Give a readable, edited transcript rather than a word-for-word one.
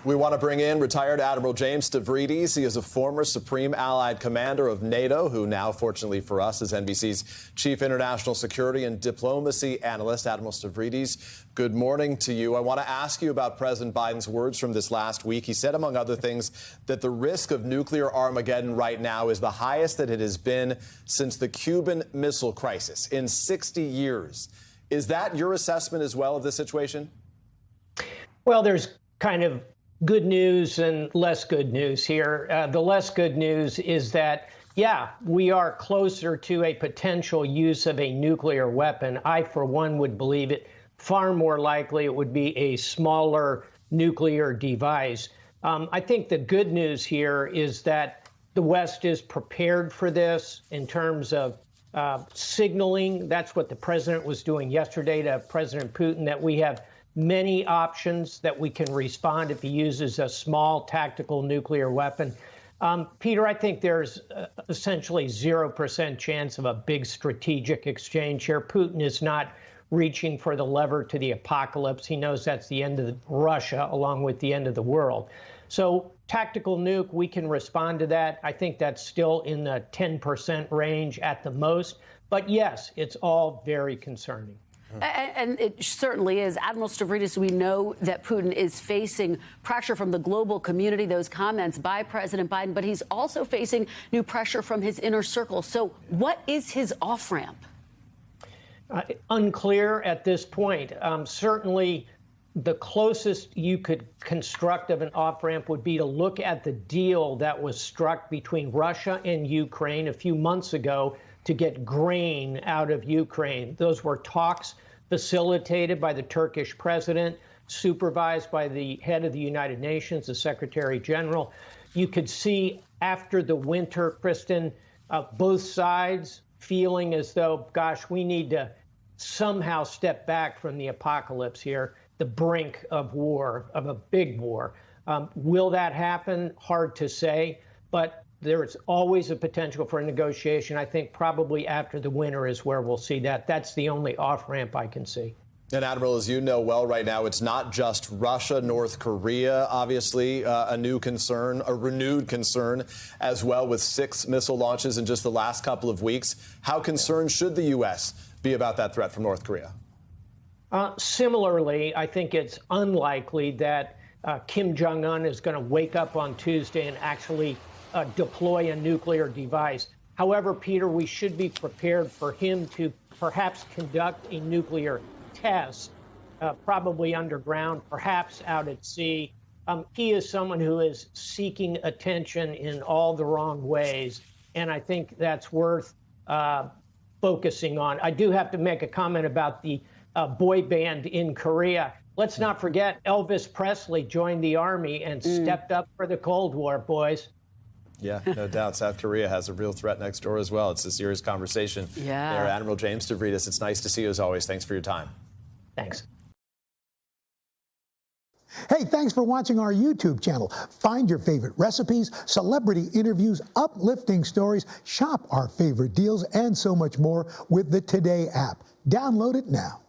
We want to bring in retired Admiral James Stavridis. He is a former Supreme Allied Commander of NATO, who now, fortunately for us, is NBC's Chief International Security and Diplomacy Analyst. Admiral Stavridis, good morning to you. I want to ask you about President Biden's words from this last week. He said, among other things, that the risk of nuclear Armageddon right now is the highest that it has been since the Cuban Missile Crisis in 60 years. Is that your assessment as well of the situation? Well, there's kind of good news and less good news here. The less good news is that, yeah, we are closer to a potential use of a nuclear weapon. I, for one, would believe it far more likely it would be a smaller nuclear device. I think the good news here is that the West is prepared for this in terms of signaling. That's what the president was doing yesterday to President Putin, that we have many options that we can respond if he uses a small tactical nuclear weapon. Peter, I think there's essentially 0% chance of a big strategic exchange here. Putin is not reaching for the lever to the apocalypse. He knows that's the end of Russia, along with the end of the world. So tactical nuke, we can respond to that. I think that's still in the 10% range at the most. But yes, it's all very concerning. And it certainly is. Admiral Stavridis, we know that Putin is facing pressure from the global community, those comments by President Biden, but he's also facing new pressure from his inner circle. So what is his off-ramp? Unclear at this point. Certainly, the closest you could construct of an off-ramp would be to look at the deal that was struck between Russia and Ukraine a few months ago to get grain out of Ukraine. Those were talks facilitated by the Turkish president, supervised by the head of the United Nations, the Secretary General. You could see after the winter, Kristen, both sides feeling as though, gosh, we need to somehow step back from the apocalypse here, the brink of war, of a big war. Will that happen? Hard to say, but there is always a potential for a negotiation. I think probably after the winter is where we'll see that. That's the only off-ramp I can see. And Admiral, as you know well right now, it's not just Russia, North Korea, obviously, a new concern, a renewed concern as well, with 6 missile launches in just the last couple of weeks. How concerned should the U.S. be about that threat from North Korea? Similarly, I think it's unlikely that Kim Jong-un is going to wake up on Tuesday and actually deploy a nuclear device. However, Peter, we should be prepared for him to perhaps conduct a nuclear test, probably underground, perhaps out at sea. He is someone who is seeking attention in all the wrong ways, and I think that's worth focusing on. I do have to make a comment about the boy band in Korea. Let's not forget Elvis Presley joined the Army and stepped up for the Cold War, boys. Yeah, no doubt. South Korea has a real threat next door as well. It's a serious conversation. Yeah. There, Admiral James Stavridis, it's nice to see you as always. Thanks for your time. Thanks. Hey, thanks for watching our YouTube channel. Find your favorite recipes, celebrity interviews, uplifting stories, shop our favorite deals, and so much more with the Today app. Download it now.